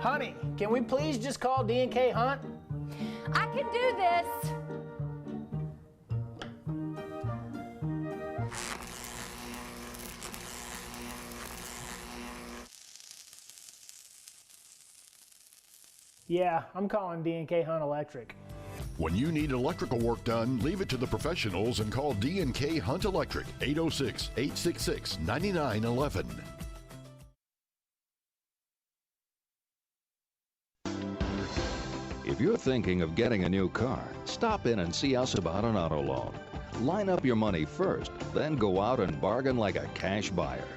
Honey, can we please just call D&K Hunt? I can do this. Yeah, I'm calling D&K Hunt Electric. When you need electrical work done, leave it to the professionals and call D&K Hunt Electric, 806-866-9911. If you're thinking of getting a new car, stop in and see us about an auto loan. Line up your money first, then go out and bargain like a cash buyer.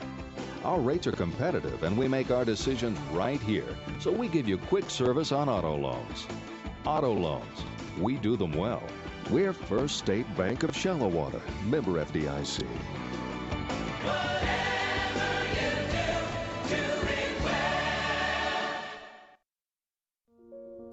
Our rates are competitive and we make our decisions right here, so we give you quick service on auto loans. Auto loans, we do them well. We're First State Bank of Shallowater, member FDIC.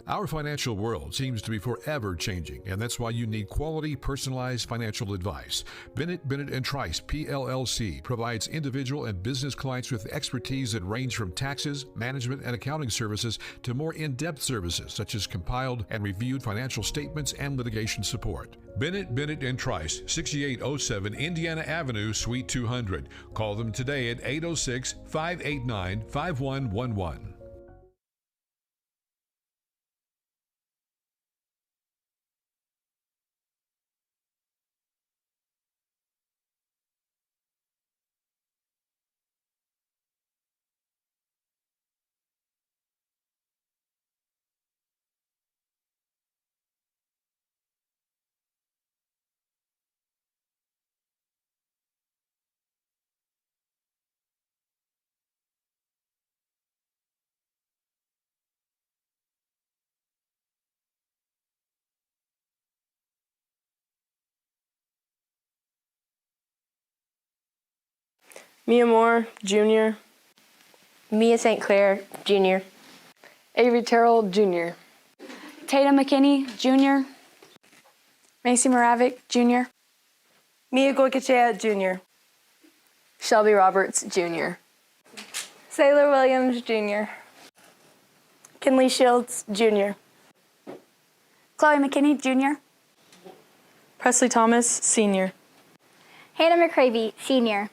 Our financial world seems to be forever changing, and that's why you need quality, personalized financial advice. Bennett & Trice, PLLC, provides individual and business clients with expertise that range from taxes, management, and accounting services to more in-depth services such as compiled and reviewed financial statements and litigation support. Bennett & Trice, 6807 Indiana Avenue, Suite 200. Call them today at 806-589-5111. Mia Moore, Jr. Mia St. Clair, Jr. Avery Terrell, Jr. Tatum McKinney, Jr. Macy Moravic, Jr. Mia Goikachea, Jr. Shelby Roberts, Jr. Sailor Williams, Jr. Kinley Shields, Jr. Chloe McKinney, Jr. Presley Thomas, Sr. Hannah McCravey, Sr.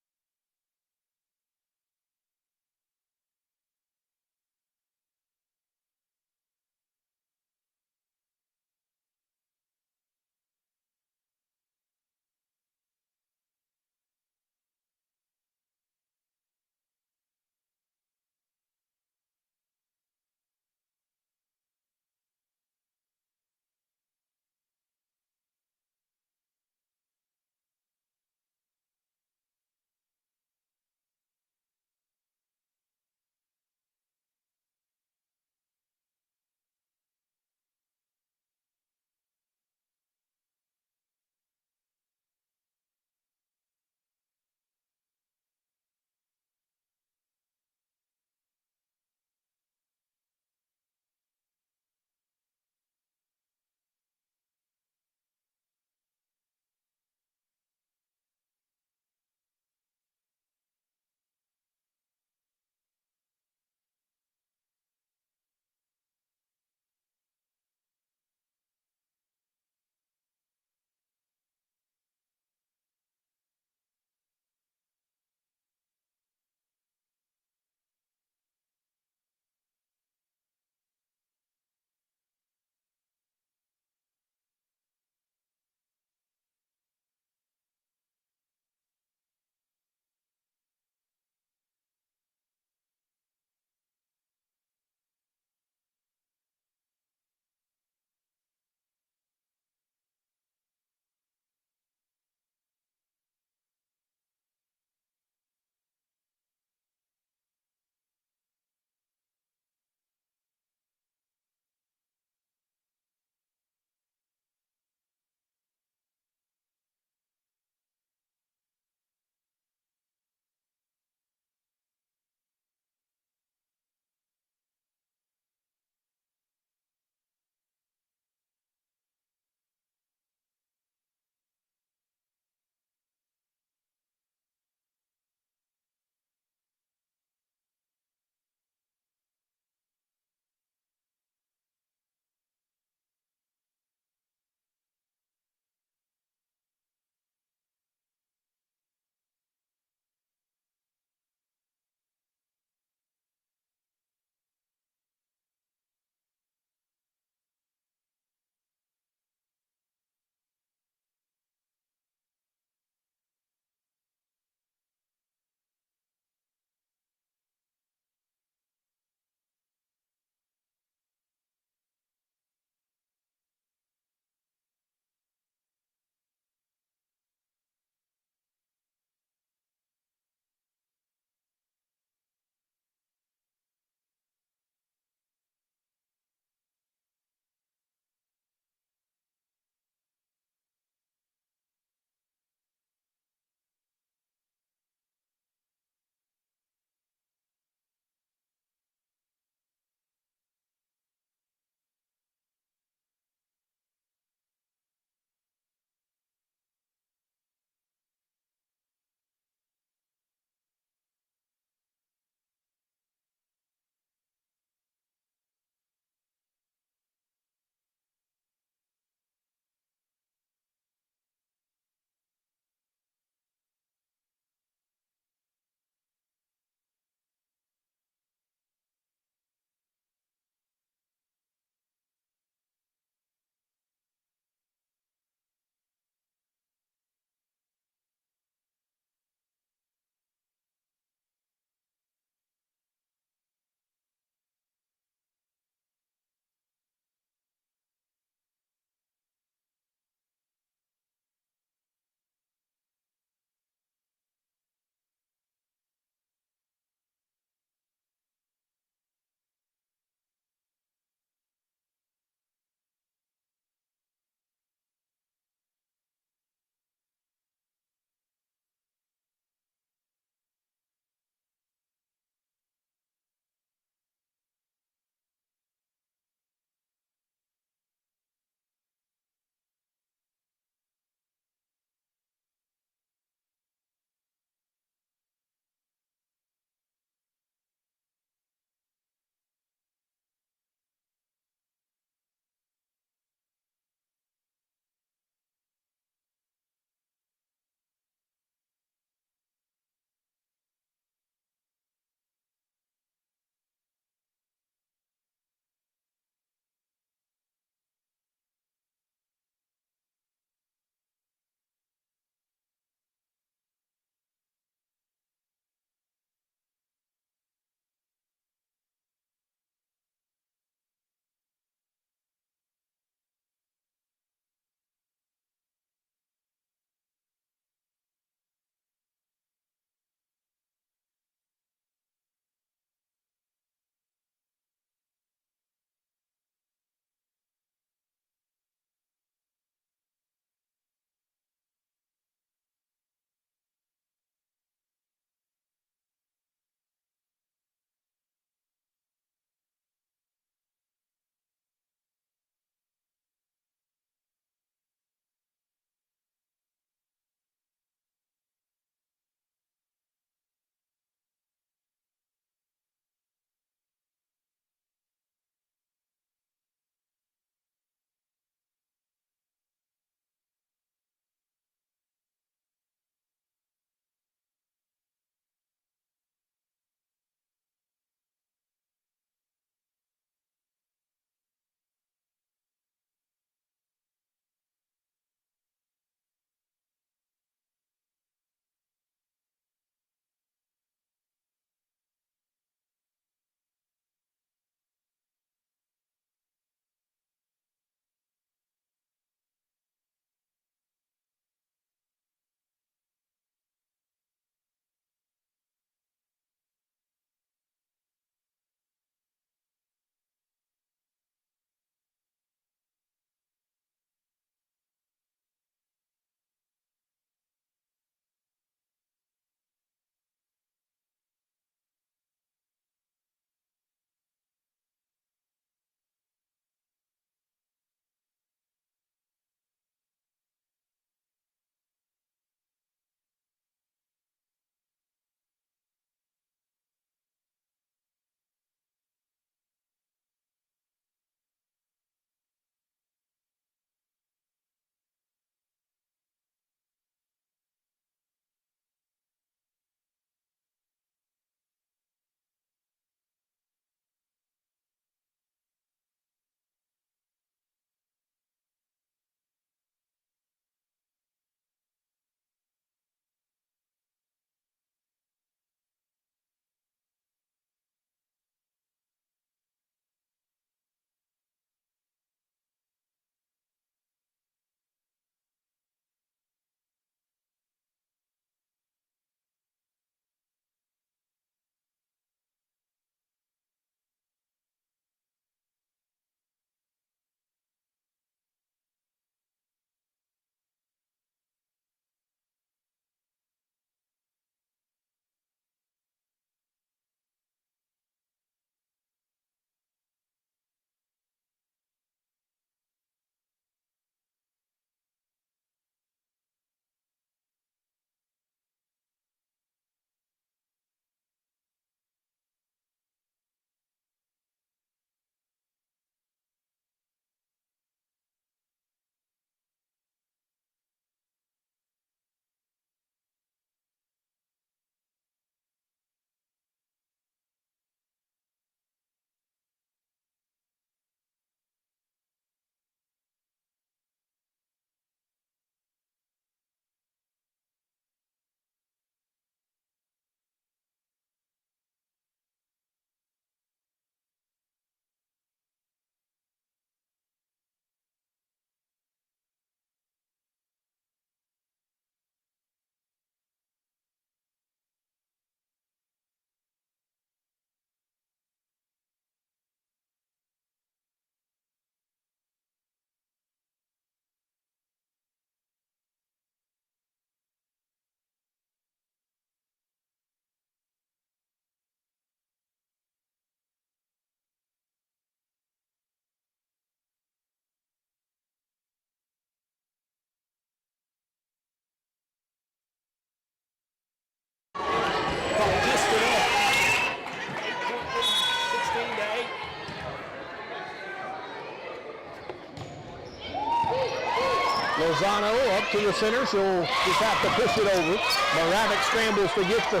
Lozano up to the center. She'll just have to push it over. Moravec scrambles to get the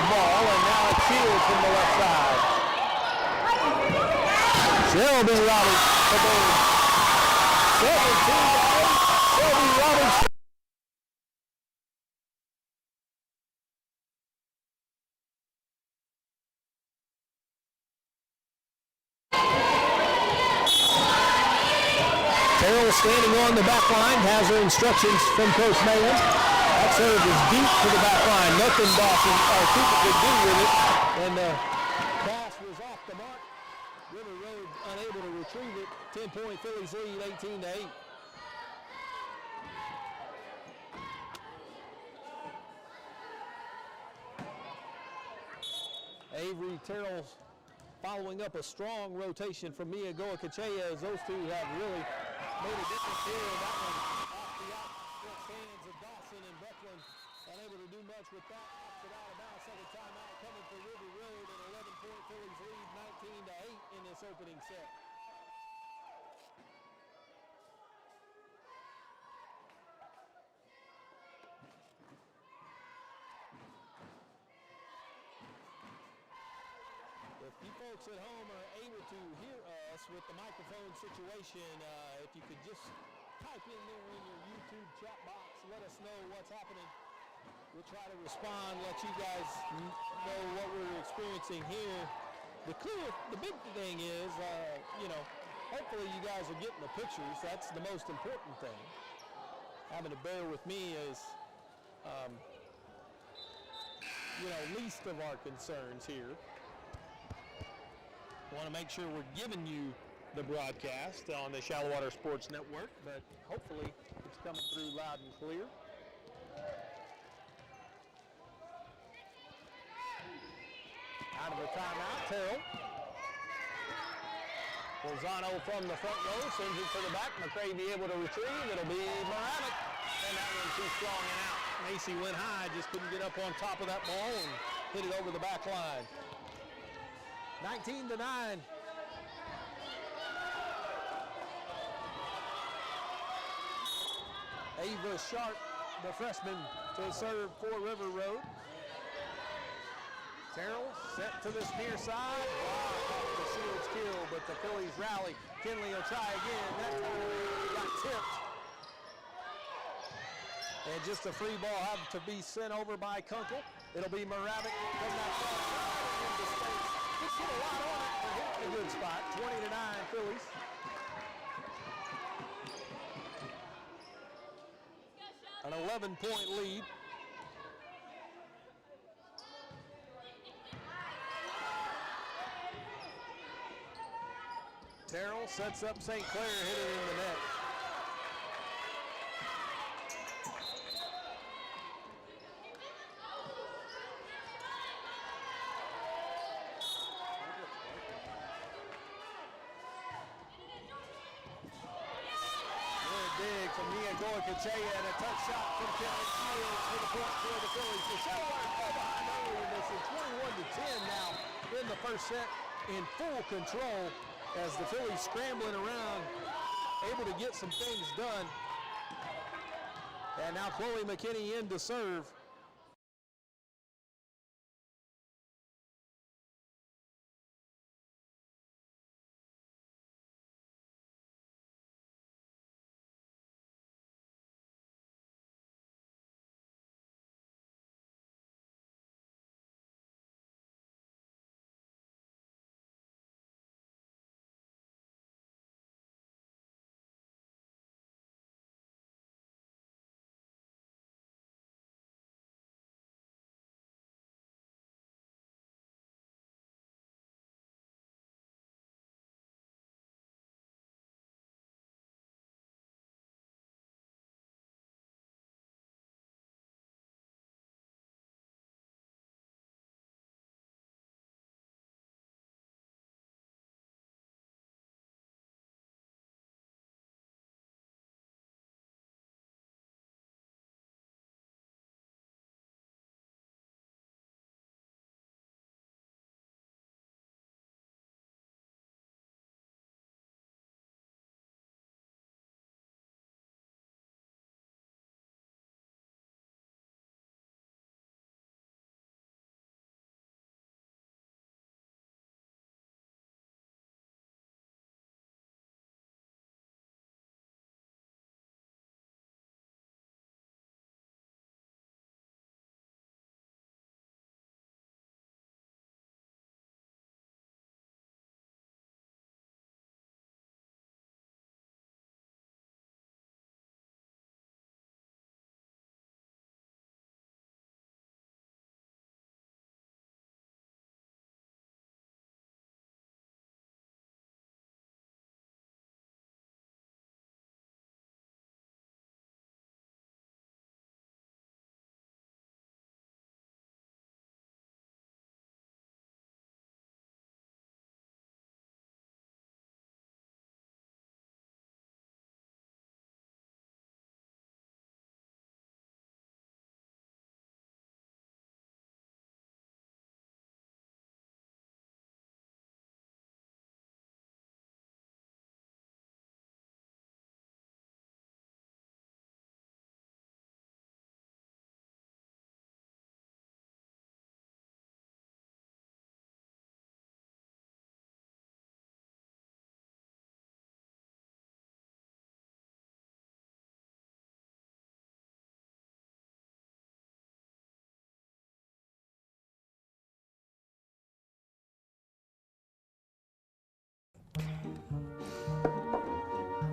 ball, and now it's Shields from the left side. Shelby Roberts, 17-8. Shelby Roberts. Terrell standing on the back line, has her instructions from Coach Mahan. That serve is deep to the back line. Nothing Dawson or Cooper could do with it. And the pass was off the mark. River Road unable to retrieve it. 10-point Phillies lead, 18-8. Avery Terrell following up a strong rotation from Mia Goakachea, as those two have really made a difference here. And that one off the outstretched hands of Dawson, and Buckland unable to do much with that. Knocks it out of bounds. Second timeout coming for River Road, and 11-point Phillies lead, 19-8 in this opening set. If you folks at home are able to hear us with the microphone situation, if you could just type in there in your YouTube chat box, let us know what's happening. We'll try to respond, let you guys know what we're experiencing here. The big thing is, hopefully you guys are getting the pictures. That's the most important thing. Having to bear with me is, least of our concerns here. Want to make sure we're giving you the broadcast on the Shallowater Sports Network, but hopefully it's coming through loud and clear. Out of the timeout, Terrell. Lozano from the front row, sends it to the back. McCravey able to retrieve. It'll be Moravec, and that one too strong and out. Macy went high, just couldn't get up on top of that ball and hit it over the back line. 19-9. Ava Sharp, the freshman, to serve for River Road. Terrell set to this near side. The Shields kill, but the Phillies rally. Kinley will try again. That time got tipped. And just a free ball have to be sent over by Kunkel. It'll be Moravec from that far side into space. Just hit a lot on it, but hit a good spot. 20-9 Phillies. An 11-point lead. Terrell sets up St. Clair, hit it in the net. Big from Mia Goakachea, and a touch shot from Kelly Shields for the point for the Phillies. The Shallowater fell behind early in this, and 21-10 now in the first set, in full control as the Phillies scrambling around, able to get some things done. And now Chloe McKinney in to serve.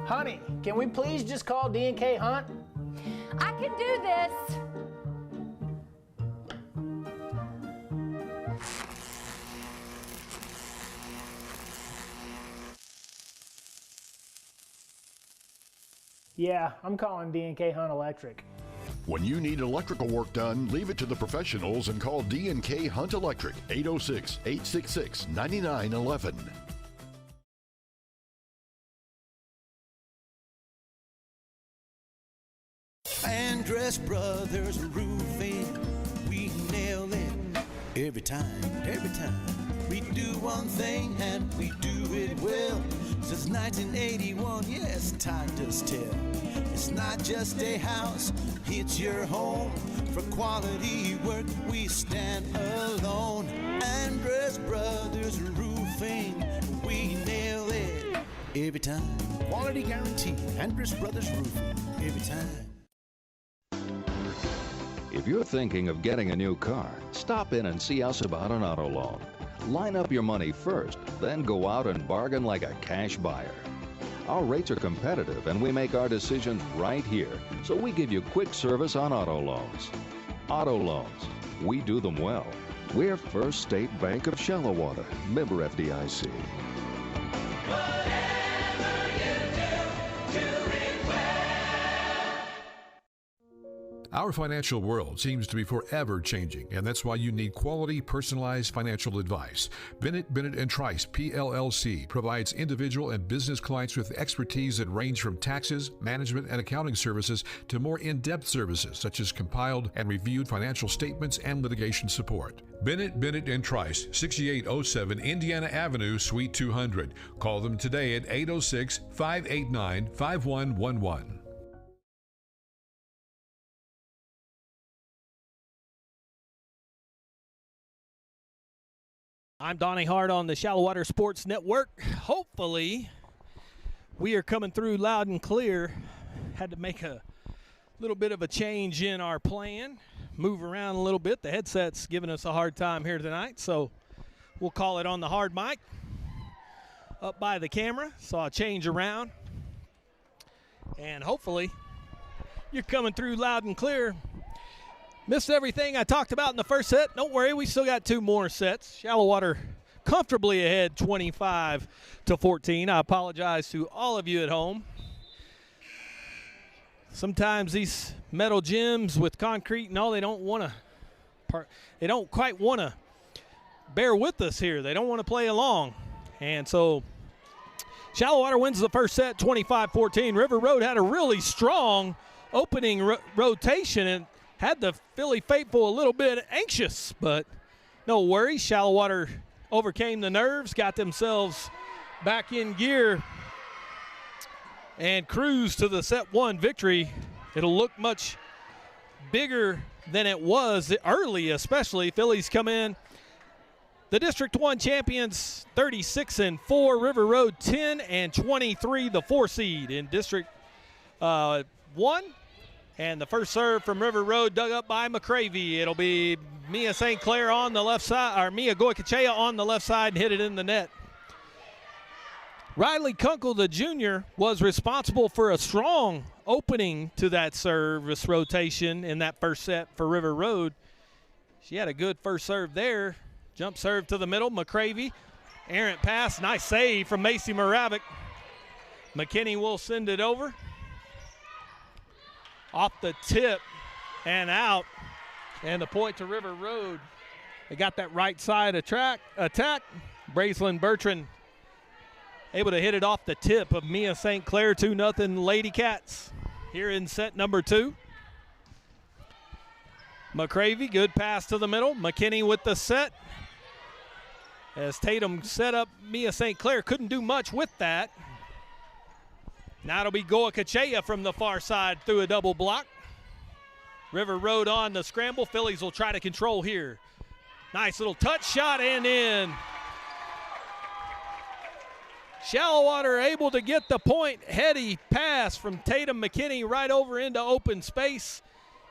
Honey, can we please just call D&K Hunt? I can do this. Yeah, I'm calling D&K Hunt Electric. When you need electrical work done, leave it to the professionals and call D&K Hunt Electric, 806-866-9911. Andress Brothers Roofing, we nail it every time. We do one thing and we do it well. Since 1981, yes, time does tell. It's not just a house, it's your home. For quality work, we stand alone. Andress Brothers Roofing, we nail it every time. Quality guarantee, Andress Brothers Roofing, every time. If you're thinking of getting a new car, stop in and see us about an auto loan. Line up your money first, then go out and bargain like a cash buyer. Our rates are competitive and we make our decisions right here, so we give you quick service on auto loans. Auto loans, we do them well. We're First State Bank of Shallowater, member FDIC. Our financial world seems to be forever changing, and that's why you need quality, personalized financial advice. Bennett & Trice, PLLC, provides individual and business clients with expertise that range from taxes, management, and accounting services to more in-depth services such as compiled and reviewed financial statements and litigation support. Bennett & Trice, 6807 Indiana Avenue, Suite 200. Call them today at 806-589-5111. I'm Donnie Hart on the Shallowater Sports Network. Hopefully, we are coming through loud and clear. Had to make a little bit of a change in our plan, move around a little bit. The headset's giving us a hard time here tonight, so we'll call it on the hard mic up by the camera. So I'll change around, and hopefully, you're coming through loud and clear. Missed everything I talked about in the first set. Don't worry, we still got two more sets. Shallowater comfortably ahead 25-14. I apologize to all of you at home. Sometimes these metal gyms with concrete and all, they don't quite want to bear with us here. They don't want to play along. And so Shallowater wins the first set 25-14. River Road had a really strong opening rotation and had the Philly faithful a little bit anxious, but no worries. Shallowater overcame the nerves, got themselves back in gear, and cruised to the set one victory. It'll look much bigger than it was early, especially. Phillies come in the District 1 champions 36-4, River Road 10-23, the 4 seed in District 1. And the first serve from River Road dug up by McCravey. It'll be Mia St. Clair on the left side, or Mia Goikachea on the left side, and hit it in the net. Riley Kunkel, the junior, was responsible for a strong opening to that service rotation in that first set for River Road. She had a good first serve there. Jump serve to the middle, McCravey. Errant pass, nice save from Macy Moravik. McKinney will send it over. Off the tip and out, and the point to River Road. They got that right side attack. Bracelyn Bertrand able to hit it off the tip of Mia St. Clair, 2-0 Lady Cats here in set number 2. McCravey, good pass to the middle. McKinney with the set. As Tatum set up Mia St. Clair, couldn't do much with that. Now it'll be Goikachea from the far side through a double block. River Road on the scramble. Phillies will try to control here. Nice little touch shot and in. Shallowater able to get the point. Heady pass from Tatum McKinney right over into open space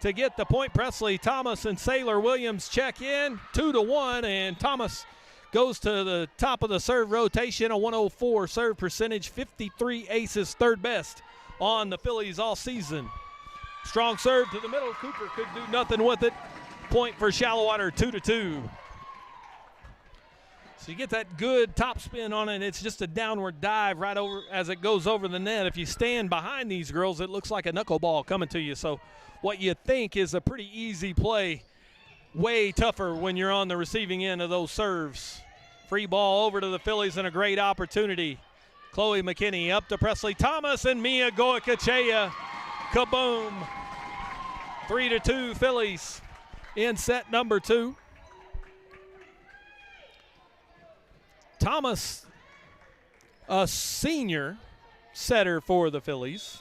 to get the point. Presley Thomas and Sailor Williams check in 2-1, and Thomas goes to the top of the serve rotation, a 104 serve percentage, 53 aces, third best on the Phillies all season. Strong serve to the middle. Cooper could do nothing with it. Point for Shallowater, 2-2. So you get that good top spin on it. It's just a downward dive right over as it goes over the net. If you stand behind these girls, it looks like a knuckleball coming to you. So what you think is a pretty easy play, way tougher when you're on the receiving end of those serves. Free ball over to the Phillies and a great opportunity. Chloe McKinney up to Presley Thomas and Mia Goikachea. Kaboom. 3-2 Phillies in set number 2. Thomas, a senior setter for the Phillies,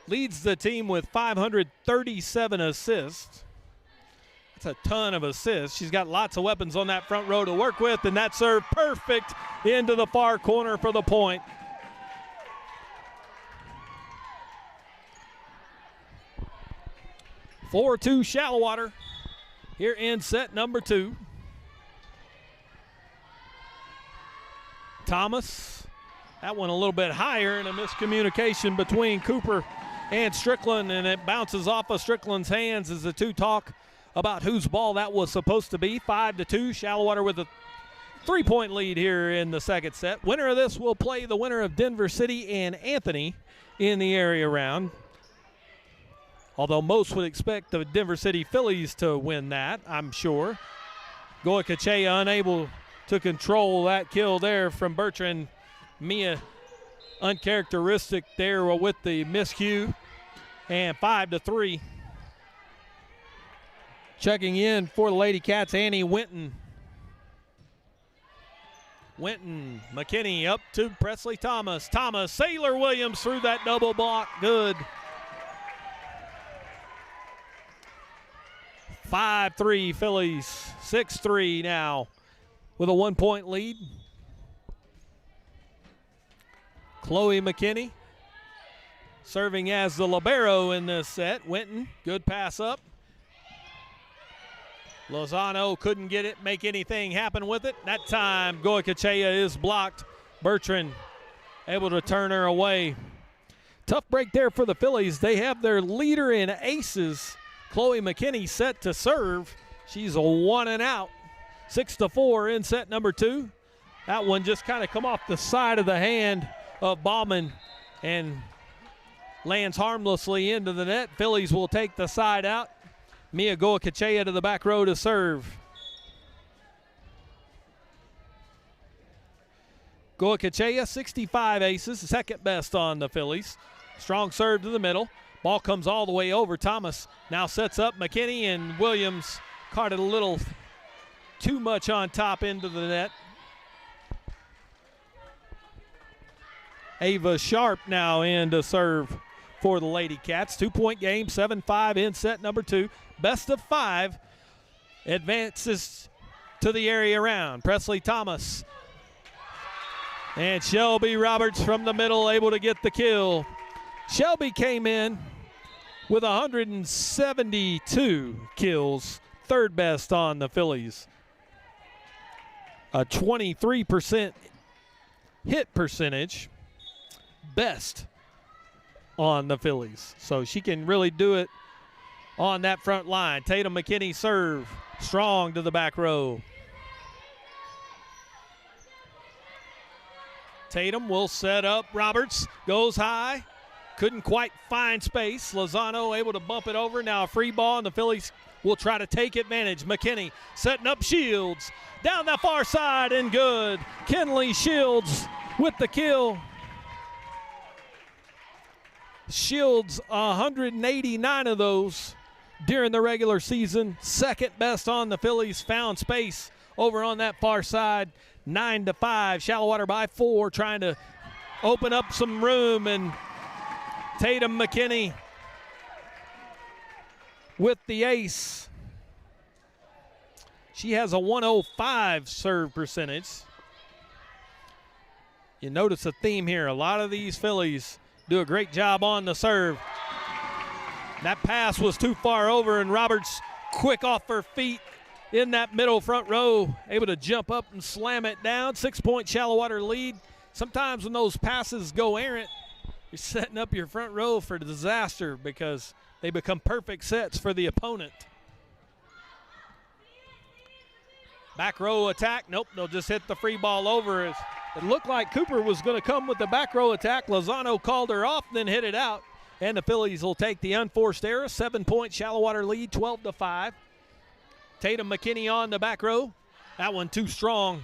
leads the team with 537 assists. That's a ton of assists. She's got lots of weapons on that front row to work with, and that serve perfect into the far corner for the point. (4-2) Shallowater here in set number 2. Thomas, that one a little bit higher, and a miscommunication between Cooper and Strickland, and it bounces off of Strickland's hands as the two talk about whose ball that was supposed to be. 5-2, Shallowater with a 3-point lead here in the second set. Winner of this will play the winner of Denver City and Anthony in the area round. Although most would expect the Denver City Phillies to win that, I'm sure. Goikachea unable to control that kill there from Bertrand. Mia uncharacteristic there with the miscue. And 5-3. Checking in for the Lady Cats, Annie Winton. Winton, McKinney up to Presley Thomas. Thomas, Sailor Williams through that double block. Good. 5-3 Phillies, 6-3 now with a 1-point lead. Chloe McKinney serving as the libero in this set. Winton, good pass up. Lozano couldn't get it, make anything happen with it. That time, Goikachea is blocked. Bertrand able to turn her away. Tough break there for the Phillies. They have their leader in aces, Chloe McKinney, set to serve. She's a 1-and-out. 6-4 in set number 2. That one just kind of come off the side of the hand of Bauman and lands harmlessly into the net. Phillies will take the side out. Mia Goikachea to the back row to serve. Goikachea, 65 aces, second best on the Phillies. Strong serve to the middle. Ball comes all the way over. Thomas now sets up McKinney, and Williams caught it a little too much on top into the net. Ava Sharp now in to serve for the Lady Cats. 2-point game, 7-5 in set number 2. Best of 5 advances to the area round. Presley Thomas and Shelby Roberts from the middle able to get the kill. Shelby came in with 172 kills, third best on the Phillies. A 23% hit percentage, best on the Phillies. So she can really do it on that front line. Tatum McKinney serve, strong to the back row. Tatum will set up. Roberts goes high. Couldn't quite find space. Lozano able to bump it over. Now a free ball, and the Phillies will try to take advantage. McKinney setting up Shields. Down that far side and good. Kenley Shields with the kill. Shields, 189 of those during the regular season. Second best on the Phillies. Found space over on that far side. 9-5. Shallowater by 4, trying to open up some room, and Tatum McKinney with the ace. She has a 105 serve percentage. You notice a theme here. A lot of these Phillies do a great job on the serve. That pass was too far over, and Roberts quick off her feet in that middle front row, able to jump up and slam it down. 6-point Shallowater lead. Sometimes when those passes go errant, you're setting up your front row for disaster because they become perfect sets for the opponent. Back row attack. Nope, they'll just hit the free ball over. It looked like Cooper was going to come with the back row attack. Lozano called her off, then hit it out. And the Phillies will take the unforced error. 7-point Shallowater lead, 12-5. Tatum McKinney on the back row. That one too strong.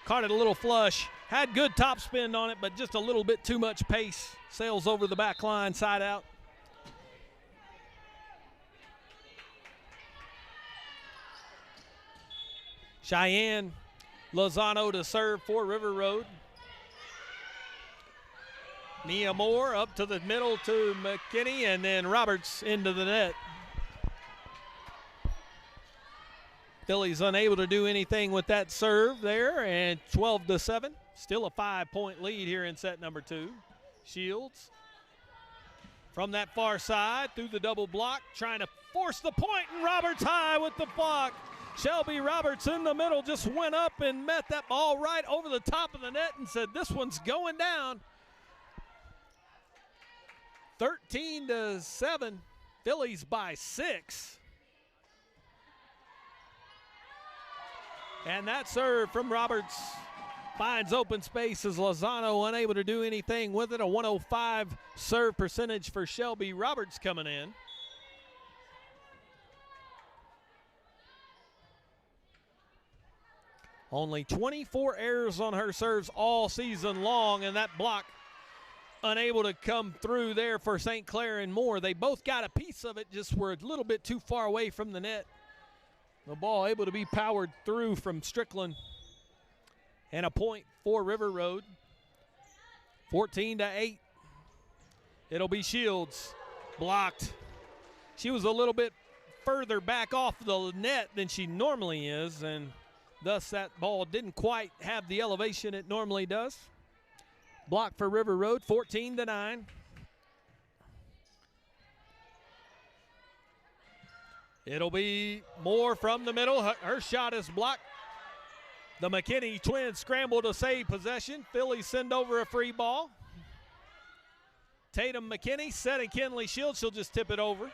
Caught it a little flush. Had good top spin on it, but just a little bit too much pace. Sails over the back line, side out. Cheyenne Lozano to serve for River Road. Mia Moore up to the middle to McKinney, and then Roberts into the net. Phillies unable to do anything with that serve there, and 12-7. Still a 5-point lead here in set number 2. Shields from that far side through the double block, trying to force the point, and Roberts high with the block. Shelby Roberts in the middle just went up and met that ball right over the top of the net and said, this one's going down. 13-7, Phillies by 6. And that serve from Roberts finds open space as Lozano unable to do anything with it. A 105 serve percentage for Shelby Roberts coming in. Only 24 errors on her serves all season long, and that block unable to come through there for St. Clair and Moore. They both got a piece of it, just were a little bit too far away from the net. The ball able to be powered through from Strickland. And a point for River Road. 14-8. It'll be Shields. Blocked. She was a little bit further back off the net than she normally is, and thus that ball didn't quite have the elevation it normally does. Block for River Road, 14-9. It'll be Moore from the middle. Her shot is blocked. The McKinney twins scramble to save possession. Phillies send over a free ball. Tatum McKinney setting Kinley Shields. She'll just tip it over.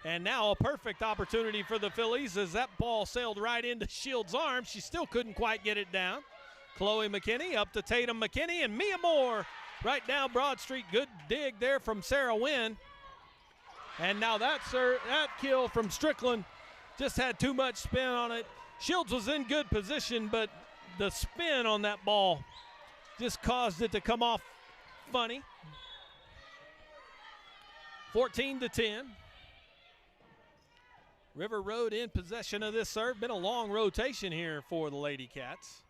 And now a perfect opportunity for the Phillies as that ball sailed right into Shields' arms. She still couldn't quite get it down. Chloe McKinney up to Tatum McKinney, and Mia Moore right down Broad Street. Good dig there from Sarah Wynn. And now that kill from Strickland just had too much spin on it. Shields was in good position, but the spin on that ball just caused it to come off funny. 14-10. River Road in possession of this serve. Been a long rotation here for the Lady Cats.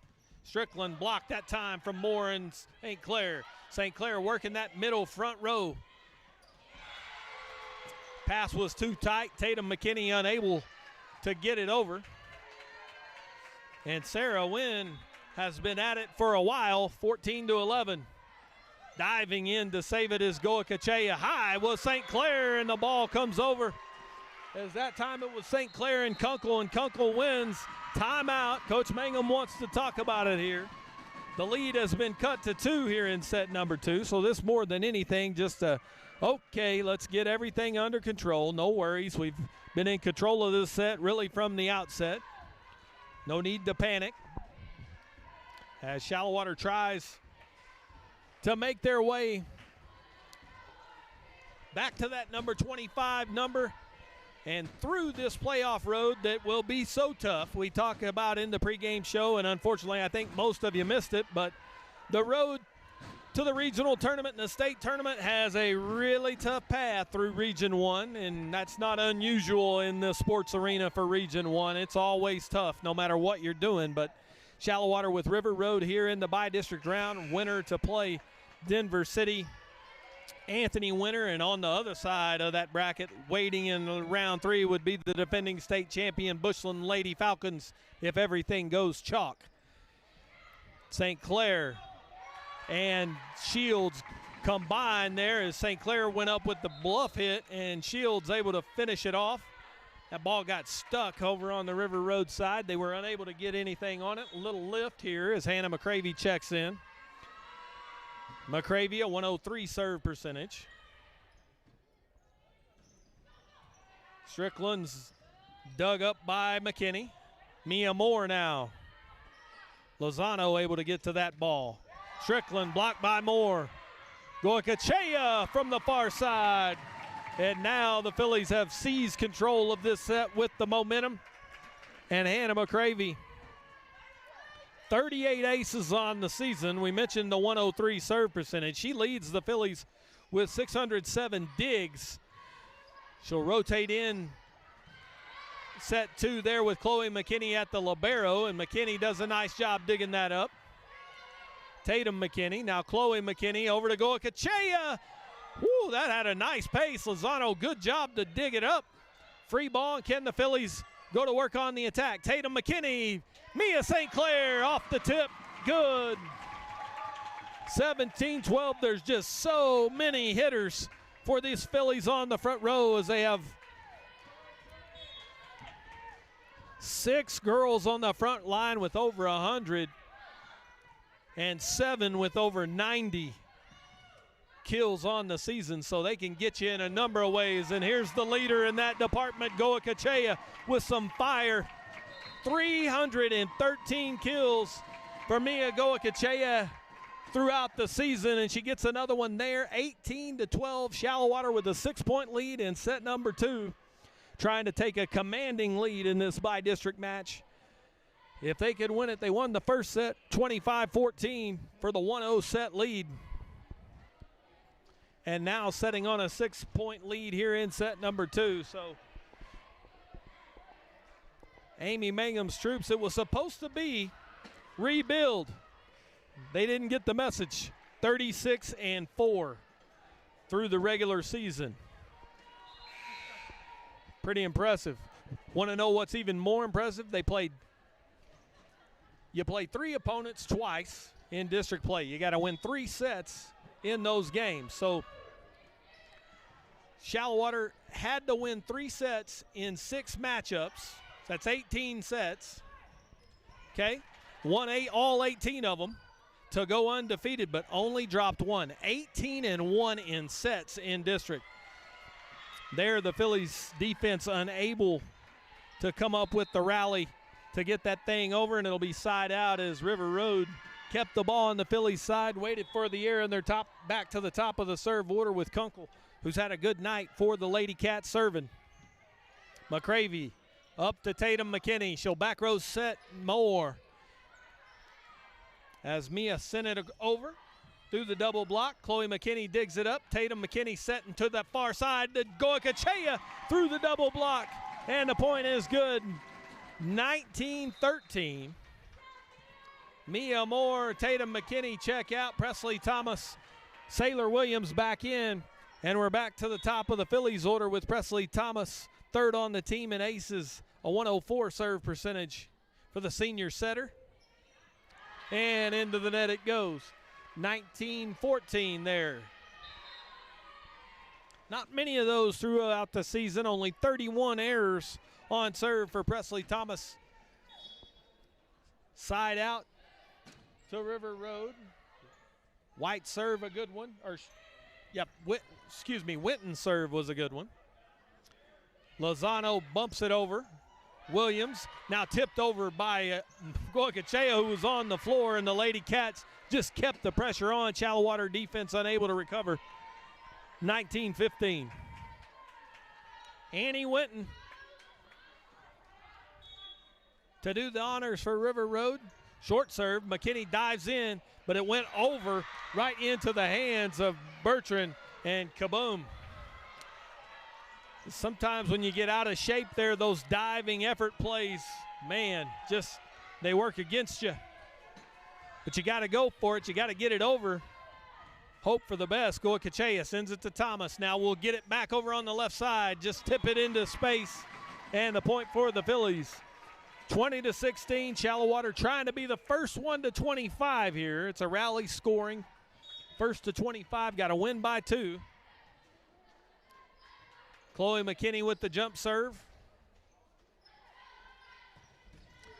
Strickland blocked that time from Moore and St. Clair. St. Clair working that middle front row. Pass was too tight. Tatum McKinney unable to get it over. And Sarah Wynn has been at it for a while, 14-11. Diving in to save it is Goikachea. High was St. Clair, and the ball comes over. As that time it was St. Clair and Kunkel wins. Timeout. Coach Mangum wants to talk about it here. The lead has been cut to 2 here in set number 2, so this more than anything just okay, let's get everything under control. No worries. We've been in control of this set really from the outset. No need to panic. As Shallowater tries to make their way back to that number 25 number and through this playoff road that will be so tough. We talked about in the pregame show, and unfortunately I think most of you missed it, but the road to the regional tournament and the state tournament has a really tough path through Region 1, and that's not unusual in the sports arena for Region 1. It's always tough no matter what you're doing, but Shallowater with River Road here in the bi-district round, winner to play Denver City, Anthony Winter, and on the other side of that bracket, waiting in round 3 would be the defending state champion Bushland Lady Falcons if everything goes chalk. St. Clair and Shields combined there as St. Clair went up with the bluff hit and Shields able to finish it off. That ball got stuck over on the River Road side. They were unable to get anything on it. A little lift here as Hannah McCravey checks in. McCravey, a 103 serve percentage. Strickland's dug up by McKinney. Mia Moore now. Lozano able to get to that ball. Strickland blocked by Moore. Goikachea from the far side. And now the Phillies have seized control of this set with the momentum. And Hannah McCravey, 38 aces on the season. We mentioned the 103 serve percentage. She leads the Phillies with 607 digs. She'll rotate in set 2 there with Chloe McKinney at the libero, and McKinney does a nice job digging that up. Tatum McKinney, now Chloe McKinney over to Goikachea. Woo, that had a nice pace. Lozano, good job to dig it up. Free ball, and can the Phillies go to work on the attack? Tatum McKinney, Mia St. Clair off the tip, good. 17-12, there's just so many hitters for these Phillies on the front row as they have 6 girls on the front line with over 100 and 7 with over 90 kills on the season, so they can get you in a number of ways. And here's the leader in that department, Goikachea, with some fire. 313 kills for Mia Goikachea throughout the season, and she gets another one there. 18-12, Shallowater with a 6-point lead in set number 2, trying to take a commanding lead in this by-district match. If they could win it, they won the first set 25-14 for the 1-0 set lead. And now setting on a 6-point lead here in set number 2. So Amy Mangum's troops, it was supposed to be rebuild. They didn't get the message. 36-4 through the regular season. Pretty impressive. Want to know what's even more impressive? You played 3 opponents twice in district play. You got to win 3 sets in those games. So Shallowater had to win 3 sets in 6 matchups. That's 18 sets. Okay, won all 18 of them to go undefeated, but only dropped 1. 18-1 in sets in district. There, the Phillies defense unable to come up with the rally to get that thing over, and it'll be side out as River Road kept the ball on the Phillies side, waited for the air, and they're back to the top of the serve order with Kunkel, who's had a good night for the Lady Cats serving. McCravey up to Tatum McKinney. She'll back row set more as Mia sent it over through the double block. Chloe McKinney digs it up. Tatum McKinney setting to that far side to Goikachea through the double block, and the point is good. 19-13. Mia Moore, Tatum McKinney check out. Presley Thomas, Sailor Williams back in. And we're back to the top of the Phillies order with Presley Thomas, third on the team in aces, a 104 serve percentage for the senior setter. And into the net it goes. 19-14 there. Not many of those throughout the season, only 31 errors on serve for Presley Thomas. Side out to River Road. White serve, a good one. Winton serve was a good one. Lozano bumps it over. Williams now tipped over by Goikachea, who was on the floor, and the Lady Cats just kept the pressure on. Shallowater defense unable to recover. 19-15. Annie Winton to do the honors for River Road. Short serve, McKinney dives in, but it went over right into the hands of Bertrand, and kaboom. Sometimes when you get out of shape there, those diving effort plays, man, just they work against you. But you got to go for it. You got to get it over. Hope for the best. Goikachea sends it to Thomas. Now we'll get it back over on the left side. Just tip it into space. And the point for the Phillies. 20-16. Shallowater trying to be the first one to 25 here. It's a rally scoring. First to 25. Got to win by 2. Chloe McKinney with the jump serve.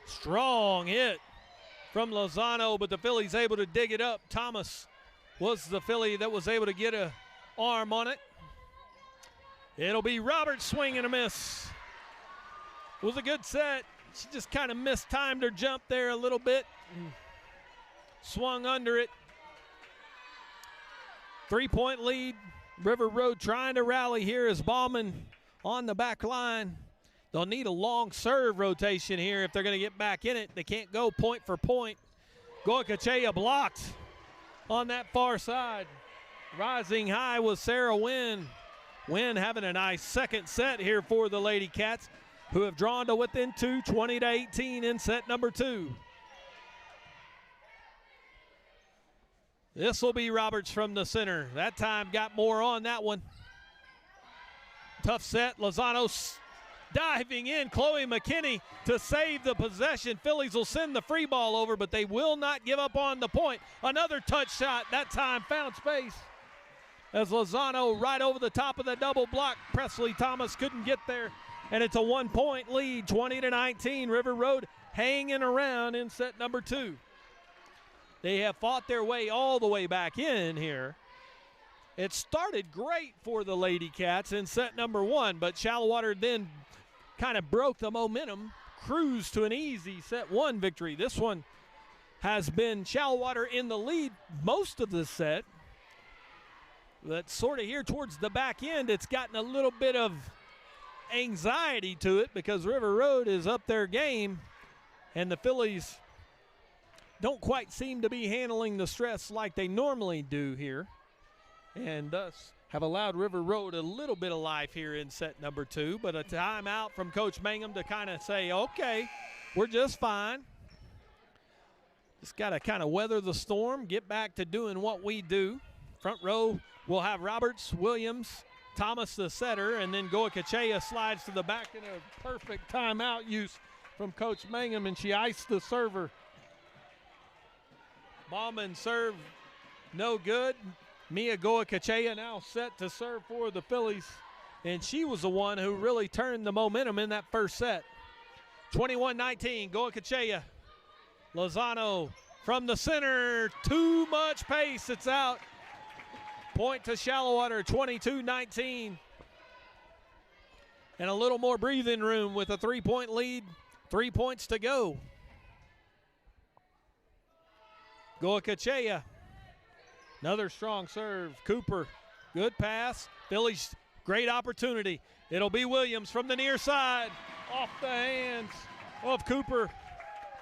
Strong hit from Lozano, but the Phillies able to dig it up. Thomas was the Philly that was able to get an arm on it. It'll be Roberts swing and a miss. It was a good set. She just kind of mistimed her jump there a little bit. Swung under it. 3-point lead. River Road trying to rally here as Bauman on the back line. They'll need a long serve rotation here if they're going to get back in it. They can't go point for point. Goicoechea blocked on that far side. Rising high was Sarah Wynn. Wynn having a nice second set here for the Lady Cats, who have drawn to within 2, 20-18 in set number 2. This will be Roberts from the center. That time got more on that one. Tough set. Lozano diving in. Chloe McKinney to save the possession. Phillies will send the free ball over, but they will not give up on the point. Another touch shot. That time found space as Lozano right over the top of the double block. Presley Thomas couldn't get there, and it's a 1-point lead, 20-19. River Road hanging around in set number 2. They have fought their way all the way back in here. It started great for the Lady Cats in set number 1, but Shallowater then kind of broke the momentum, cruised to an easy set 1 victory. This one has been Shallowater in the lead most of the set. But sort of here towards the back end, it's gotten a little bit of anxiety to it because River Road is up their game, and the Phillies don't quite seem to be handling the stress like they normally do here, and thus have allowed River Road a little bit of life here in set number 2, but a timeout from Coach Mangum to kind of say, okay, we're just fine. Just got to kind of weather the storm, get back to doing what we do. Front row, we'll have Roberts, Williams, Thomas the setter, and then Goicoechea slides to the back in a perfect timeout use from Coach Mangum, and she iced the server. Bauman serve no good. Mia Goicoechea now set to serve for the Phillies, and she was the one who really turned the momentum in that first set. 21-19, Goicoechea. Lozano from the center, too much pace, it's out. Point to Shallowater, 22-19. And a little more breathing room with a 3-point lead, 3 points to go. Goicoechea, another strong serve. Cooper, good pass. Phillies, great opportunity. It'll be Williams from the near side, off the hands of Cooper.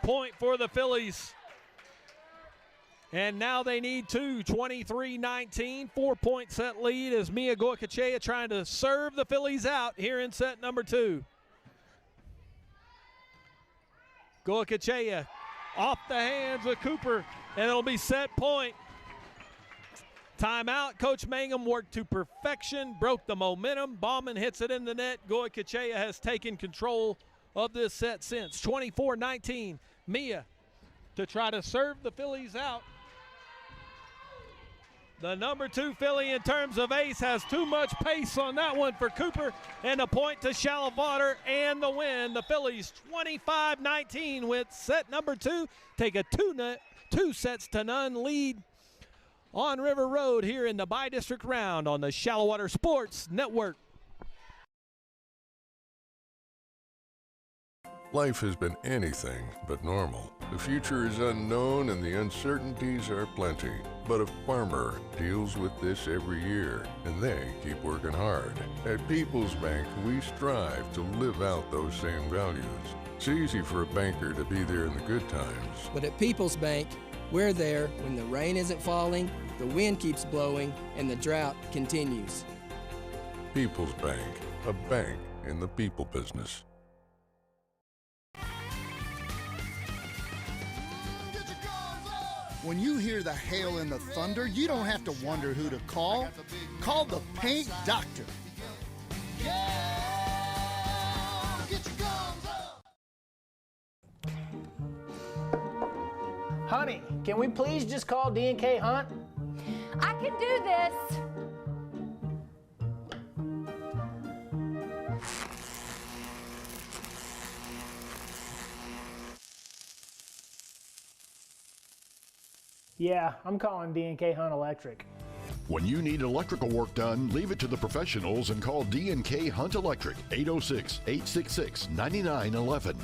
Point for the Phillies. And now they need 2, 23-19, 4-point set lead as Mia Goicoechea trying to serve the Phillies out here in set number 2. Goicoechea off the hands of Cooper, and it'll be set point. Timeout. Coach Mangum worked to perfection, broke the momentum. Bauman hits it in the net. Goicoechea has taken control of this set since. 24-19. Mia to try to serve the Phillies out. The number 2 Philly in terms of ace has too much pace on that one for Cooper, and a point to Shallowater and the win. The Phillies 25-19 with set number 2. Take a 2-0 lead on River Road here in the Bi-District Round on the Shallowater Sports Network. Life has been anything but normal. The future is unknown and the uncertainties are plenty. But a farmer deals with this every year, and they keep working hard. At People's Bank, we strive to live out those same values. It's easy for a banker to be there in the good times. But at People's Bank, we're there when the rain isn't falling, the wind keeps blowing, and the drought continues. People's Bank, a bank in the people business. When you hear the hail and the thunder, you don't have to wonder who to call. Call the Paint Doctor. Honey, can we please just call D&K Hunt? I can do this. Yeah, I'm calling D&K Hunt Electric. When you need electrical work done, leave it to the professionals and call D&K Hunt Electric, 806-866-9911.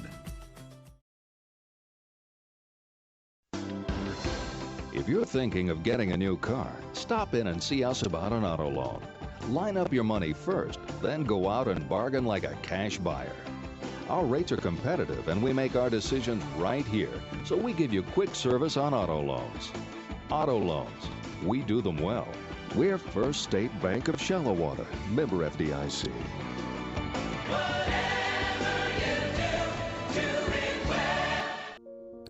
If you're thinking of getting a new car, stop in and see us about an auto loan. Line up your money first, then go out and bargain like a cash buyer. Our rates are competitive and we make our decisions right here, so we give you quick service on auto loans. Auto loans, we do them well. We're First State Bank of Shallowater, member FDIC.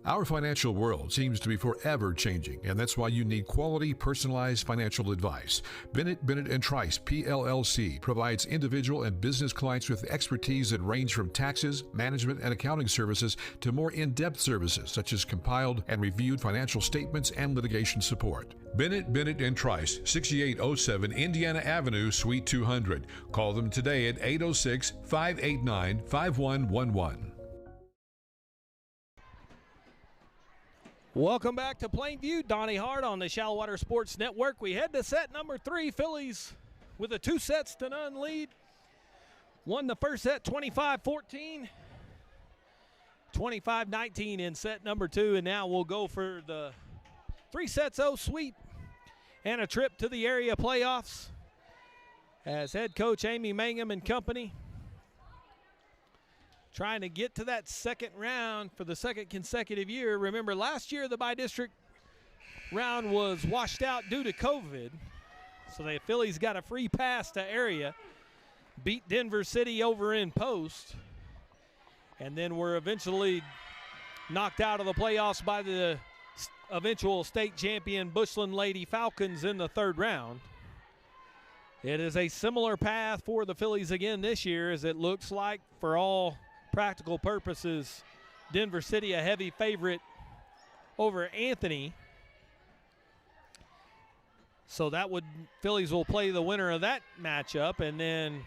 Our financial world seems to be forever changing, and that's why you need quality, personalized financial advice. Bennett & Trice, PLLC, provides individual and business clients with expertise that range from taxes, management, and accounting services to more in-depth services such as compiled and reviewed financial statements and litigation support. Bennett & Trice, 6807 Indiana Avenue, Suite 200. Call them today at 806-589-5111. Welcome back to Plainview. Donnie Hart on the Shallowater Sports Network. We head to set number 3. Phillies with a 2-0 lead. Won the first set 25-14. 25-19 in set number 2. And now we'll go for the 3-0 sweep and a trip to the area playoffs as head coach Amy Mangum and company trying to get to that second round for the second consecutive year. Remember, last year the by-district round was washed out due to COVID, so the Phillies got a free pass to area, beat Denver City over in post, and then were eventually knocked out of the playoffs by the eventual state champion Bushland Lady Falcons in the third round. It is a similar path for the Phillies again this year, as it looks like, for all practical purposes, Denver City a heavy favorite over Anthony. So Phillies will play the winner of that matchup, and then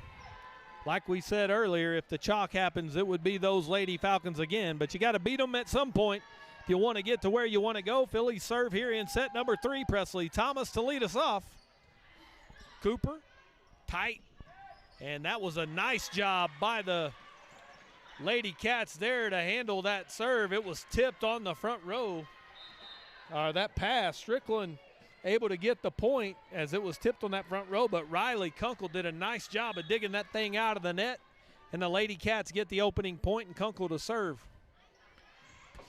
like we said earlier, if the chalk happens, it would be those Lady Falcons again, but you got to beat them at some point if you want to get to where you want to go. Phillies serve here in set number 3. Presley Thomas to lead us off. Cooper, tight, and that was a nice job by the Lady Cats there to handle that serve. It was tipped on the front row. That pass, Strickland able to get the point as it was tipped on that front row, but Riley Kunkel did a nice job of digging that thing out of the net, and the Lady Cats get the opening point and Kunkel to serve.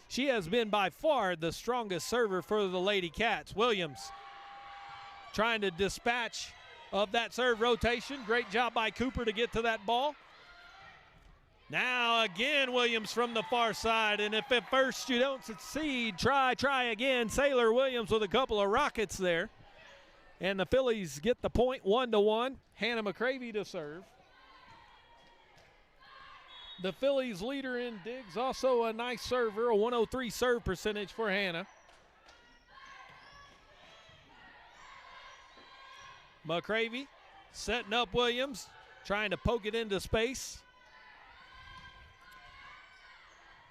She has been by far the strongest server for the Lady Cats. Williams trying to dispatch of that serve rotation. Great job by Cooper to get to that ball. Now again, Williams from the far side, and if at first you don't succeed, try again. Sailor Williams with a couple of rockets there. And the Phillies get the point 1-1. Hannah McCravey to serve. The Phillies leader in digs, also a nice server, a 103 serve percentage for Hannah. McCravey setting up Williams, trying to poke it into space.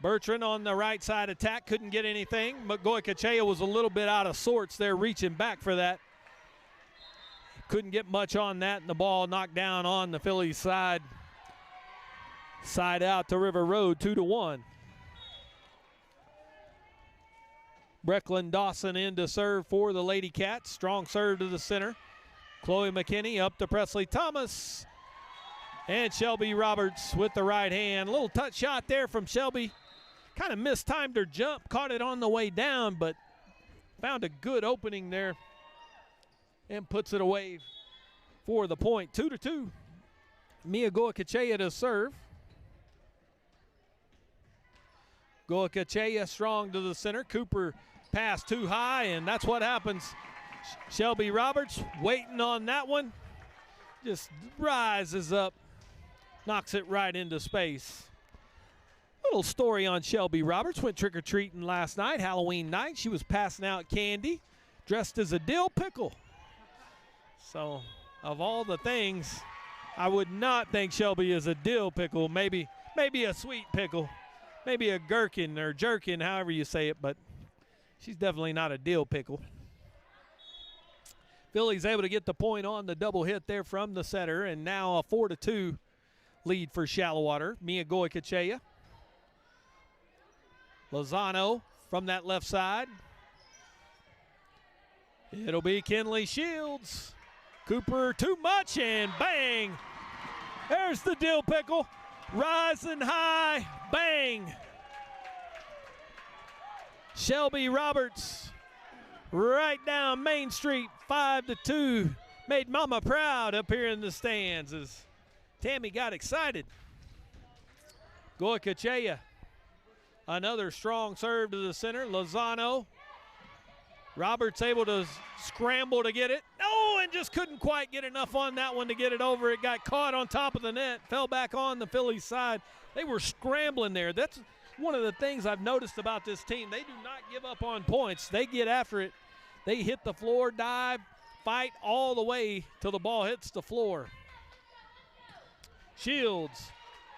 Bertrand on the right side attack, couldn't get anything. Goycochea was a little bit out of sorts there, reaching back for that. Couldn't get much on that, and the ball knocked down on the Phillies side. Side out to River Road, 2-1. Brecklin Dawson in to serve for the Lady Cats. Strong serve to the center. Chloe McKinney up to Presley Thomas. And Shelby Roberts with the right hand. A little touch shot there from Shelby. Kind of mistimed her jump, caught it on the way down, but found a good opening there and puts it away for the point. 2-2. Mia Goycochea to serve. Goycochea strong to the center. Cooper passed too high, and that's what happens. Shelby Roberts waiting on that one. Just rises up, knocks it right into space. Little story on Shelby Roberts. Went trick-or-treating last night, Halloween night. She was passing out candy, dressed as a dill pickle. So, of all the things, I would not think Shelby is a dill pickle. Maybe a sweet pickle. Maybe a gherkin or jerkin, however you say it. But She's definitely not a dill pickle. Phillies able to get the point on the double hit there from the setter, and now a 4-2 lead for Shallowater. Mia Goikachea. Lozano from that left side. It'll be Kinley Shields. Cooper too much, and bang. There's the dill pickle. Rising high, bang. Shelby Roberts right down Main Street, 5-2. Made Mama proud up here in the stands as Tammy got excited. Goikachea, another strong serve to the center. Lozano. Roberts able to scramble to get it. Oh, and just couldn't quite get enough on that one to get it over. It got caught on top of the net, fell back on the Phillies side. They were scrambling there. That's one of the things I've noticed about this team. They do not give up on points. They get after it. They hit the floor, dive, fight all the way till the ball hits the floor. Shields,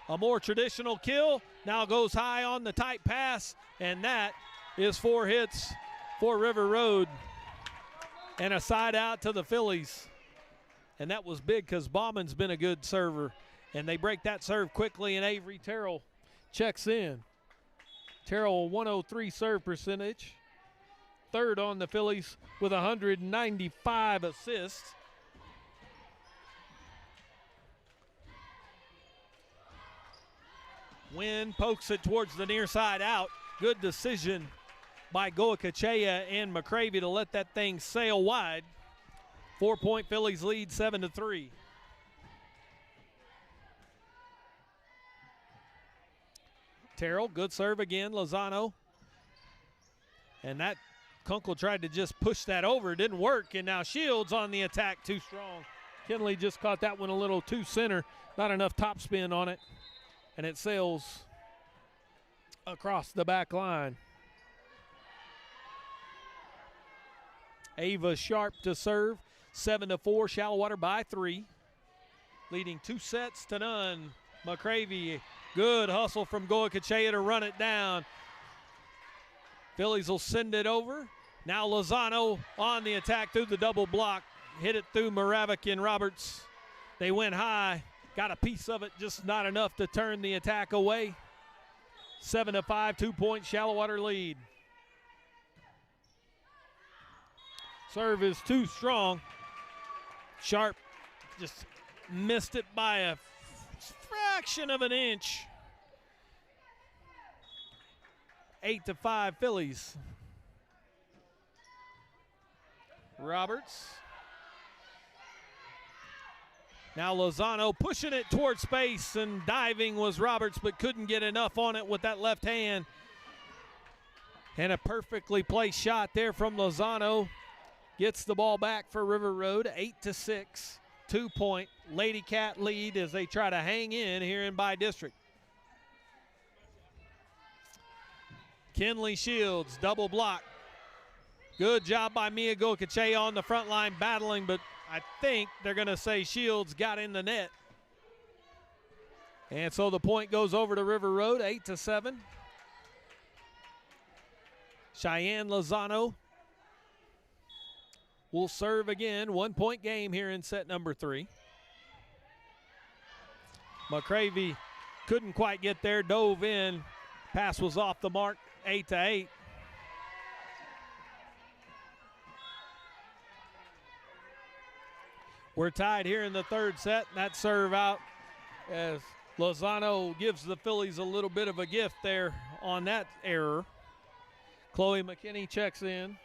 a more traditional kill, now goes high on the tight pass, and that is 4 hits for River Road and a side out to the Phillies. And that was big because Bauman's been a good server, and they break that serve quickly, and Avery Terrell checks in. Terrell, 103 serve percentage, third on the Phillies with 195 assists. Wynn pokes it towards the near side out. Good decision by Goikachea and McCravey to let that thing sail wide. 4-point Phillies lead, 7-3. Terrell, good serve again, Lozano. And that Kunkel tried to just push that over, it didn't work, and now Shields on the attack, too strong. Kinley just caught that one a little too center, not enough topspin on it, and it sails across the back line. Ava Sharp to serve, 7-4, Shallowater by 3, leading 2-0. McCravey, good hustle from Goikachea to run it down. Phillies will send it over. Now Lozano on the attack through the double block, hit it through Moravik and Roberts. They went high, got a piece of it, just not enough to turn the attack away. 7-5, 2-point Shallowater lead. Serve is too strong. Sharp just missed it by a fraction of an inch. 8-5 Phillies. Roberts. Now Lozano pushing it toward space, and diving was Roberts, but couldn't get enough on it with that left hand. And a perfectly placed shot there from Lozano. Gets the ball back for River Road, 8-6, 2-point Lady Cat lead as they try to hang in here in By District. Kinley Shields, double block. Good job by Mia Goikachea on the front line battling, but I think they're going to say Shields got in the net. And so the point goes over to River Road, 8-7. Cheyenne Lozano will serve again. 1-point game here in set number 3. McCravey couldn't quite get there, dove in. Pass was off the mark, 8-8. We're tied here in the third set. That serve out as Lozano gives the Phillies a little bit of a gift there on that error. Chloe McKinney checks in.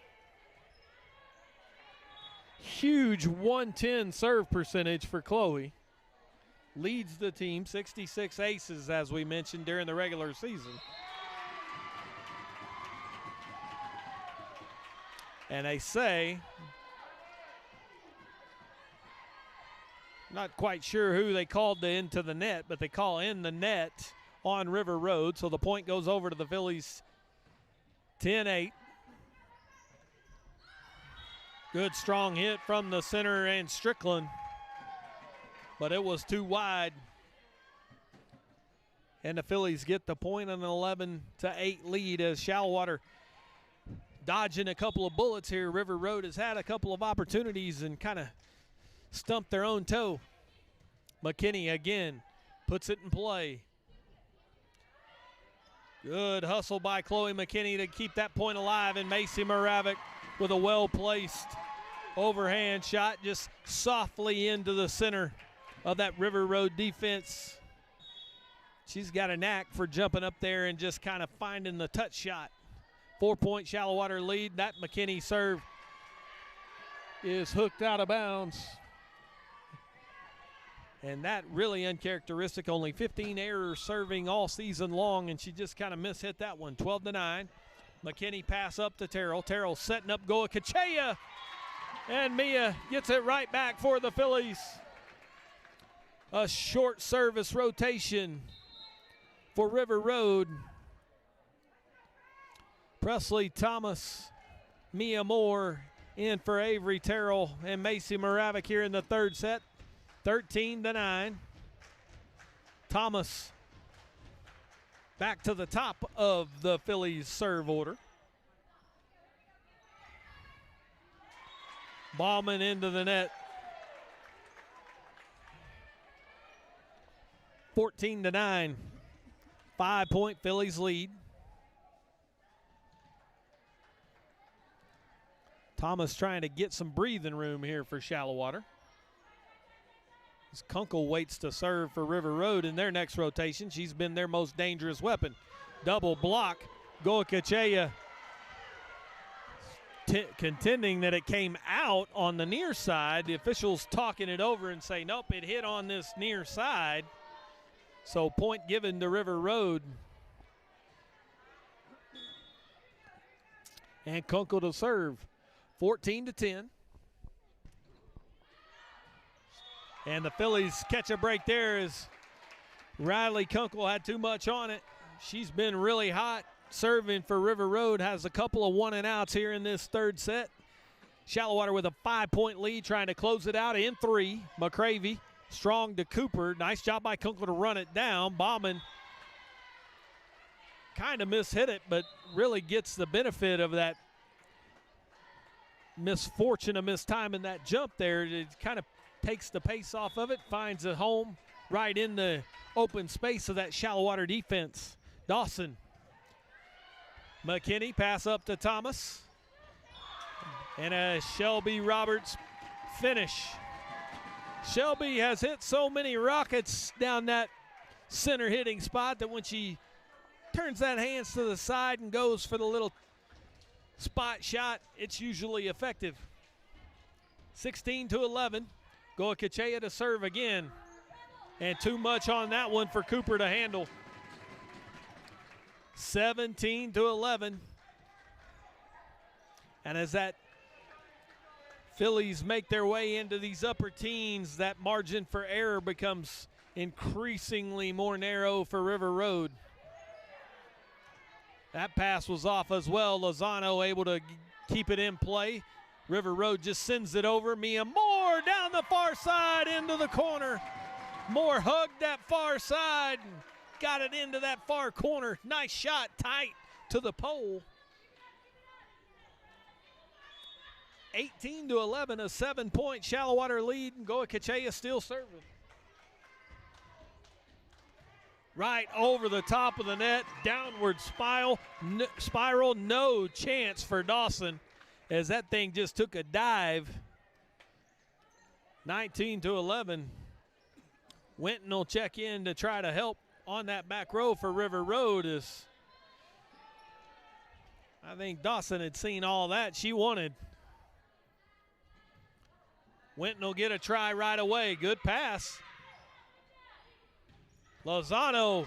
Huge 110 serve percentage for Chloe. Leads the team, 66 aces as we mentioned during the regular season. And they say, not quite sure who they called into the net, but they call in the net on River Road. So the point goes over to the Phillies, 10-8. Good strong hit from the center and Strickland, but it was too wide. And the Phillies get the point on an 11-8 lead as Shallowater dodging a couple of bullets here. River Road has had a couple of opportunities and kind of stumped their own toe. McKinney again puts it in play. Good hustle by Chloe McKinney to keep that point alive, and Macy Moravec with a well-placed overhand shot just softly into the center of that River Road defense. She's got a knack for jumping up there and just kind of finding the touch shot. 4-point Shallowater lead. That McKinney serve is hooked out of bounds. And that really uncharacteristic. Only 15 errors serving all season long, and she just kind of mishit that one. 12-9. McKinney pass up to Terrell. Terrell setting up Goa Kachea. And Mia gets it right back for the Phillies. A short service rotation for River Road. Presley Thomas, Mia Moore in for Avery Terrell and Macy Moravec here in the third set. 13-9. Thomas back to the top of the Phillies serve order. Ballman into the net. 14-9. 5-point Phillies lead. Thomas trying to get some breathing room here for Shallowater. As Kunkel waits to serve for River Road in their next rotation. She's been their most dangerous weapon. Double block. Goa Kachea contending that it came out on the near side. The officials talking it over and say, nope, it hit on this near side. So point given to River Road. And Kunkel to serve. 14-10. And the Phillies catch a break there as Riley Kunkel had too much on it. She's been really hot serving for River Road. Has a couple of 1-and-outs here in this third set. Shallowater with a 5-point lead, trying to close it out in 3. McCravey strong to Cooper. Nice job by Kunkel to run it down. Bauman kind of mishit it, but really gets the benefit of that misfortune of mistiming that jump there. It kind of takes the pace off of it, finds a home right in the open space of that Shallowater defense. Dawson. McKinney pass up to Thomas. And a Shelby Roberts finish. Shelby has hit so many rockets down that center hitting spot that when she turns that hands to the side and goes for the little spot shot, it's usually effective. 16-11. Goa Kachea to serve again. And too much on that one for Cooper to handle. 17-11. And as that Phillies make their way into these upper teens, that margin for error becomes increasingly more narrow for River Road. That pass was off as well. Lozano able to keep it in play. River Road just sends it over. Mia Moore down the far side into the corner. Moore hugged that far side and got it into that far corner. Nice shot, tight to the pole. 18-11, a 7-point Shallowater lead, and Goa Kachea still serving. Right over the top of the net, downward spiral, no chance for Dawson as that thing just took a dive. 19-11. Winton will check in to try to help on that back row for River Road. As I think Dawson had seen all that she wanted. Winton will get a try right away. Good pass. Lozano.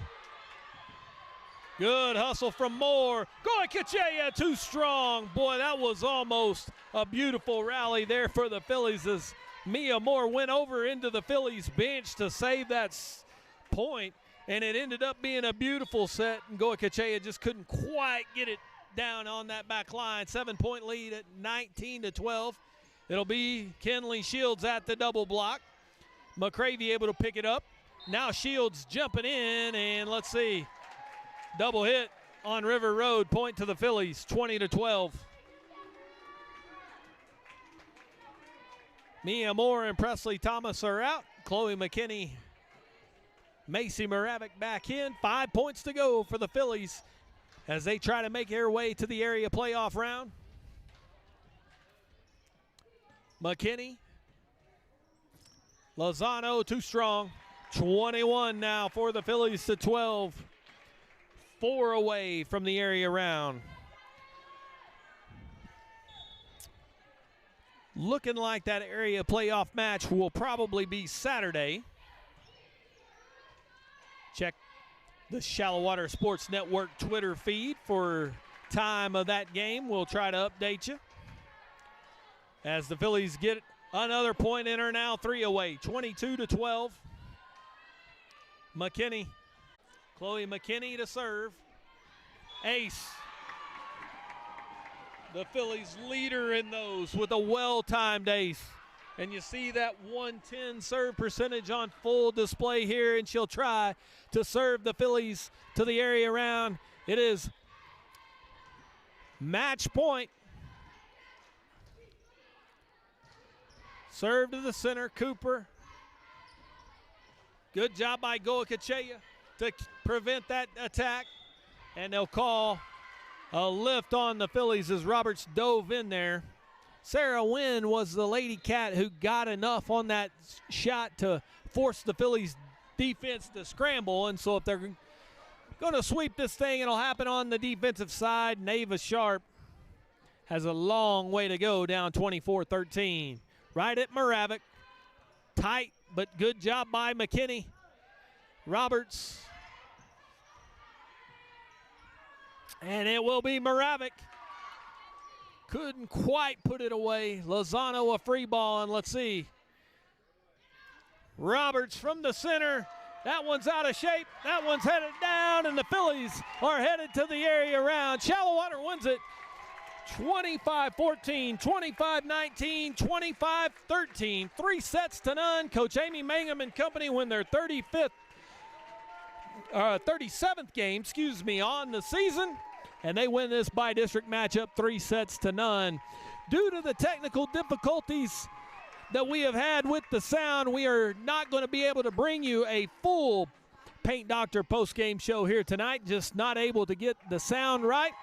Good hustle from Moore. Goa Kachea too strong. Boy, that was almost a beautiful rally there for the Phillies as Mia Moore went over into the Phillies bench to save that point, and it ended up being a beautiful set, and Goa Kachea just couldn't quite get it down on that back line. 7-point lead at 19-12. It'll be Kenley Shields at the double block. McCravey able to pick it up. Now Shields jumping in, and let's see. Double hit on River Road. Point to the Phillies, 20-12. Mia Moore and Presley Thomas are out. Chloe McKinney, Macy Moravec back in. 5 points to go for the Phillies as they try to make their way to the area playoff round. McKinney, Lozano too strong. 21 now for the Phillies to 12. 4 away from the area round. Looking like that area playoff match will probably be Saturday. Check the Shallowater Sports Network Twitter feed for time of that game. We'll try to update you as the Phillies get another point in, are now 3 away, 22-12. McKinney, Chloe McKinney to serve. Ace. The Phillies leader in those with a well-timed ace. And you see that 110 serve percentage on full display here, and she'll try to serve the Phillies to the area round. It is match point. Serve to the center, Cooper. Good job by Goicoechea to prevent that attack. And they'll call a lift on the Phillies as Roberts dove in there. Sarah Wynn was the Lady Cat who got enough on that shot to force the Phillies defense to scramble. And so if they're going to sweep this thing, it'll happen on the defensive side. Neva Sharp has a long way to go, down 24-13. Right at Moravec. Tight, but good job by McKinney. Roberts. And it will be Moravec. Couldn't quite put it away. Lozano a free ball, and let's see. Roberts from the center. That one's out of shape. That one's headed down, and the Phillies are headed to the area round. Shallowater wins it 25-14, 25-19, 25-13. 3 sets to none. Coach Amy Mangum and company win their 37th game, on the season. And they win this by-district matchup 3 sets to none. Due to the technical difficulties that we have had with the sound, we are not going to be able to bring you a full Paint Doctor post-game show here tonight. Just not able to get the sound right.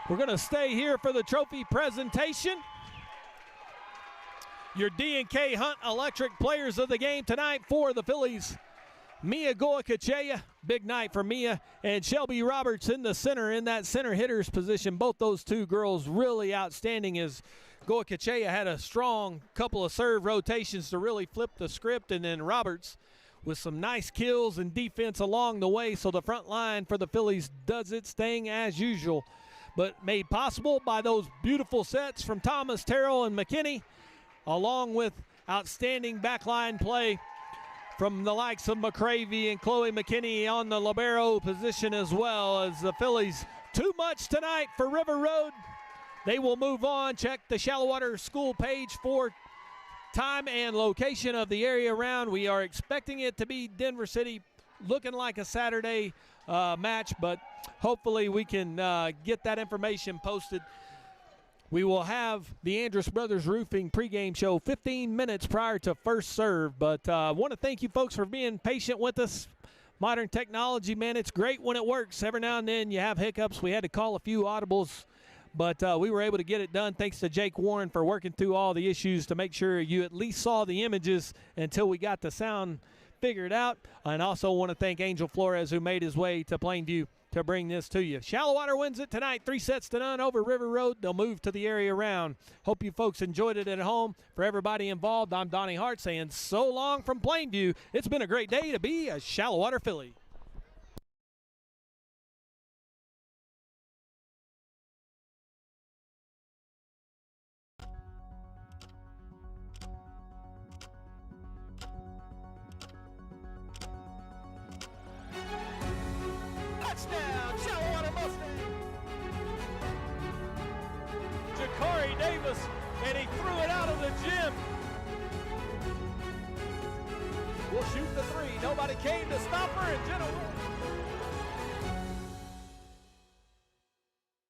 We're going to stay here for the trophy presentation. Your D&K Hunt Electric players of the game tonight for the Phillies. Mia Goicoechea, big night for Mia, and Shelby Roberts in the center, in that center hitter's position. Both those two girls really outstanding, as Goicoechea had a strong couple of serve rotations to really flip the script, and then Roberts with some nice kills and defense along the way. So the front line for the Phillies does its thing as usual, but made possible by those beautiful sets from Thomas, Terrell, and McKinney, along with outstanding backline play from the likes of McCravey and Chloe McKinney on the libero position, as well as the Phillies. Too much tonight for River Road. They will move on. Check the Shallowater School page for time and location of the area round. We are expecting it to be Denver City, looking like a Saturday match, but hopefully we can get that information posted. We will have the Andrus Brothers Roofing pregame show 15 minutes prior to first serve. But I want to thank you folks for being patient with us. Modern technology, man, it's great when it works. Every now and then you have hiccups. We had to call a few audibles, but we were able to get it done. Thanks to Jake Warren for working through all the issues to make sure you at least saw the images until we got the sound figured out. And also want to thank Angel Flores, who made his way to Plainview to bring this to you. Shallowater wins it tonight, 3 sets to none over River Road. They'll move to the area round. Hope you folks enjoyed it at home. For everybody involved, I'm Donnie Hart saying so long from Plainview. It's been a great day to be a Shallowater Philly. Touchdown, Shallowater Mustang. Jakari Davis, and he threw it out of the gym. We'll shoot the 3. Nobody came to stop her, and Jenna Wood